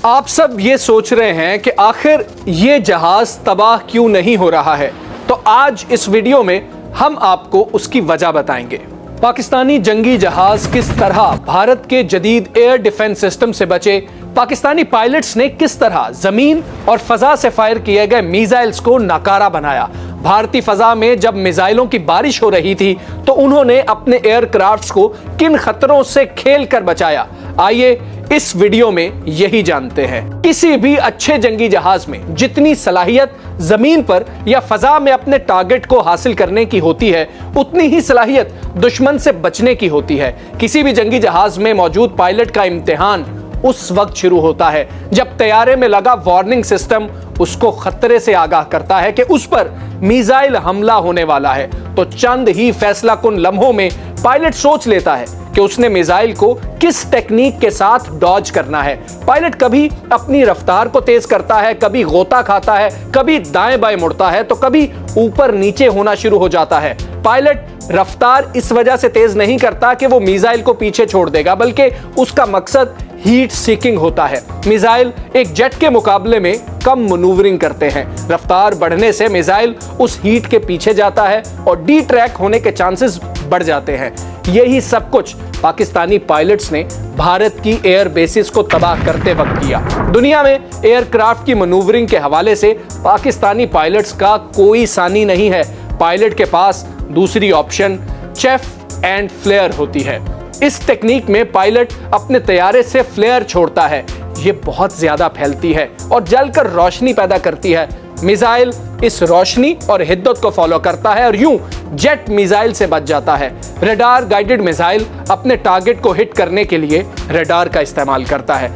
आप सब ये सोच रहे हैं कि आखिर ये जहाज तबाह क्यों नहीं हो रहा है, तो आज इस वीडियो में हम आपको उसकी वजह बताएंगे। पाकिस्तानी जंगी जहाज किस तरह भारत के जदीद एयर डिफेंस सिस्टम से बचे, पाकिस्तानी पायलट्स ने किस तरह जमीन और फजा से फायर किए गए मिसाइल्स को नाकारा बनाया, भारतीय फजा में जब मिसाइलों की बारिश हो रही थी तो उन्होंने अपने एयरक्राफ्ट्स को किन खतरों से खेल कर बचाया, आइए इस वीडियो में यही जानते हैं। किसी भी अच्छे जंगी जहाज में जितनी सलाहियत जमीन पर या फजा में अपने टारगेट को हासिल करने की होती है, उतनी ही सलाहियत दुश्मन से बचने की होती है। किसी भी जंगी जहाज में मौजूद पायलट का इम्तिहान उस वक्त शुरू होता है जब तैयारे में लगा वार्निंग सिस्टम उसको खतरे से आगाह करता है कि उस पर मिसाइल हमला होने वाला है। तो चंद ही फैसलाकुन लम्हों में पायलट सोच लेता है कि उसने मिसाइल को किस टेक्निक के साथ डॉज करना है। पायलट कभी अपनी रफ्तार को तेज करता है, कभी गोता खाता है, कभी दाएं बाएं मुड़ता है, तो कभी ऊपर नीचे होना शुरू हो जाता है। पायलट रफ्तार इस वजह से तेज नहीं करता कि वो मिसाइल को पीछे छोड़ देगा, बल्कि उसका मकसद हीट सीकिंग होता है। मिसाइल एक जेट के मुकाबले में कम मनूवरिंग करते हैं। रफ्तार बढ़ने से मिसाइल उस हीट के पीछे जाता है और डी ट्रैक होने के चांसेस बढ़ जाते हैं। यही सब कुछ पाकिस्तानी पायलट्स ने भारत की एयर बेसिस को तबाह करते वक्त किया। दुनिया में एयरक्राफ्ट की मनूवरिंग के हवाले से पाकिस्तानी पायलट्स का कोई सानी नहीं है। पायलट के पास दूसरी ऑप्शन चेफ एंड फ्लेयर होती है। इस टेक्निक में पायलट अपने तैयारे से फ्लेयर छोड़ता है। ये बहुत ज्यादा फैलती है और जलकर रोशनी पैदा करती है। मिसाइल इस रोशनी और हिद्दत को फॉलो करता है और यूं जेट मिसाइल से बच जाता है। रडार गाइडेड मिसाइल अपने टारगेट को हिट करने के लिए रडार का इस्तेमाल करता है।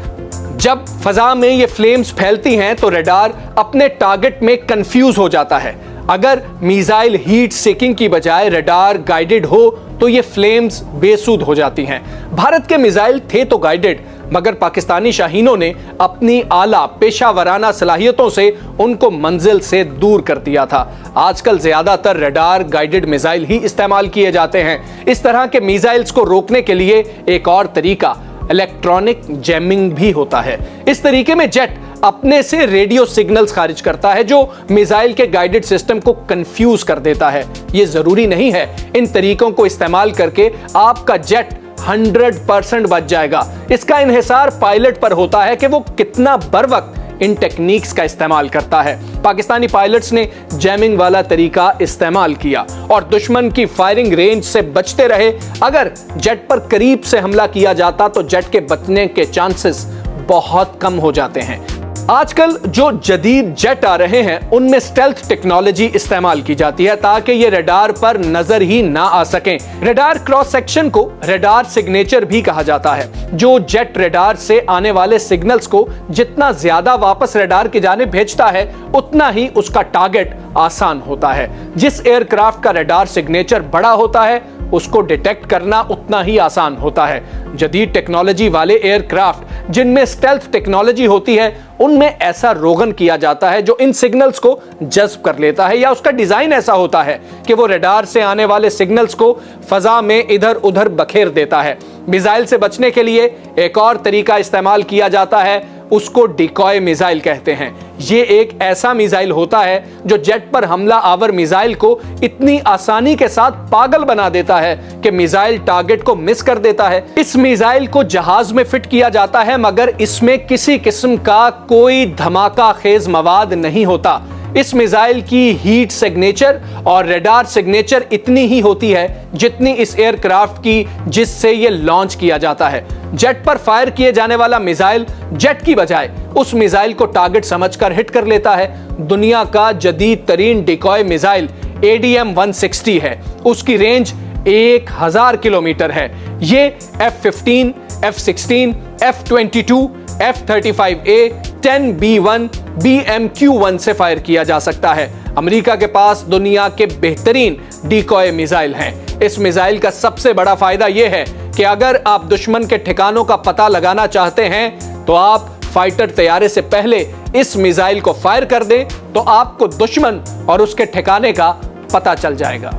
जब फजा में ये फ्लेम्स फैलती हैं तो रडार अपने टारगेट में कंफ्यूज हो जाता है। अगर मिसाइल हीट सीकिंग की बजाय रडार गाइडेड हो तो ये फ्लेम्स बेसुध हो जाती हैं। भारत के मिसाइल थे तो गाइडेड, मगर पाकिस्तानी शाहीनों ने अपनी आला पेशावराना सलाहियतों से उनको मंजिल से दूर कर दिया था। आजकल ज्यादातर रडार गाइडेड मिसाइल ही इस्तेमाल किए जाते हैं। इस तरह के मिसाइल्स को रोकने के लिए एक और तरीका इलेक्ट्रॉनिक जैमिंग भी होता है। इस तरीके में जेट अपने से रेडियो सिग्नल्स खारिज करता है जो मिसाइल के गाइडेड सिस्टम को कंफ्यूज कर देता है। यह जरूरी नहीं है इन तरीकों को इस्तेमाल करके आपका जेट 100% बच जाएगा। इसका इन्हिसार पायलट पर होता है कि वो कितना बर वक्त इन टेक्निक्स का इस्तेमाल करता है। पाकिस्तानी पायलट्स ने जैमिंग वाला तरीका इस्तेमाल किया और दुश्मन की फायरिंग रेंज से बचते रहे। अगर जेट पर करीब से हमला किया जाता तो जेट के बचने के चांसेस बहुत कम हो जाते हैं। आजकल जो जदीद जेट आ रहे हैं उनमें स्टेल्थ टेक्नोलॉजी इस्तेमाल की जाती है ताकि ये रडार पर नजर ही ना आ सकें। रडार क्रॉस सेक्शन को रडार सिग्नेचर भी कहा जाता है, जो जेट रडार से आने वाले सिग्नल्स को जितना ज्यादा वापस रडार की जानिब भेजता है उतना ही उसका टारगेट आसान होता है। जिस एयरक्राफ्ट का रडार सिग्नेचर बड़ा होता है उसको डिटेक्ट करना उतना ही आसान होता है। जदीद टेक्नोलॉजी वाले एयरक्राफ्ट जिनमें स्टेल्थ टेक्नोलॉजी होती है उनमें ऐसा रोगन किया जाता है जो इन सिग्नल्स को जज्ब कर लेता है, या उसका डिजाइन ऐसा होता है कि वो रडार से आने वाले सिग्नल्स को फजा में इधर उधर बखेर देता है। मिसाइल से बचने के लिए एक और तरीका इस्तेमाल किया जाता है, उसको डिकॉय मिसाइल कहते हैं। ये एक ऐसा मिसाइल होता है जो जेट पर हमला आवर मिसाइल को इतनी आसानी के साथ पागल बना देता है कि मिसाइल टारगेट को मिस कर देता है। इस मिसाइल को जहाज में फिट किया जाता है मगर इसमें किसी किस्म का कोई धमाका खेज मवाद नहीं होता। इस मिसाइल की हीट सिग्नेचर और रडार सिग्नेचर इतनी ही होती है जितनी इस एयरक्राफ्ट की जिससे यह लॉन्च किया जाता है। जेट पर फायर किए जाने वाला मिसाइल जेट की बजाय उस मिसाइल को टारगेट समझकर हिट कर लेता है। दुनिया का जदीद तरीन डिकॉय मिसाइल ADM-160 है। उसकी रेंज 1000 किलोमीटर है। ये F-15, F-16, F-22, F-35A, 10B1, BMQ-1 से फायर किया जा सकता है। अमेरिका के पास दुनिया के बेहतरीन डिकॉय मिसाइल हैं। इस मिसाइल का सबसे बड़ा फायदा यह है कि अगर आप दुश्मन के ठिकानों का पता लगाना चाहते हैं तो आप फाइटर तैयारे से पहले इस मिसाइल को फायर कर दें तो आपको दुश्मन और उसके ठिकाने का पता चल जाएगा।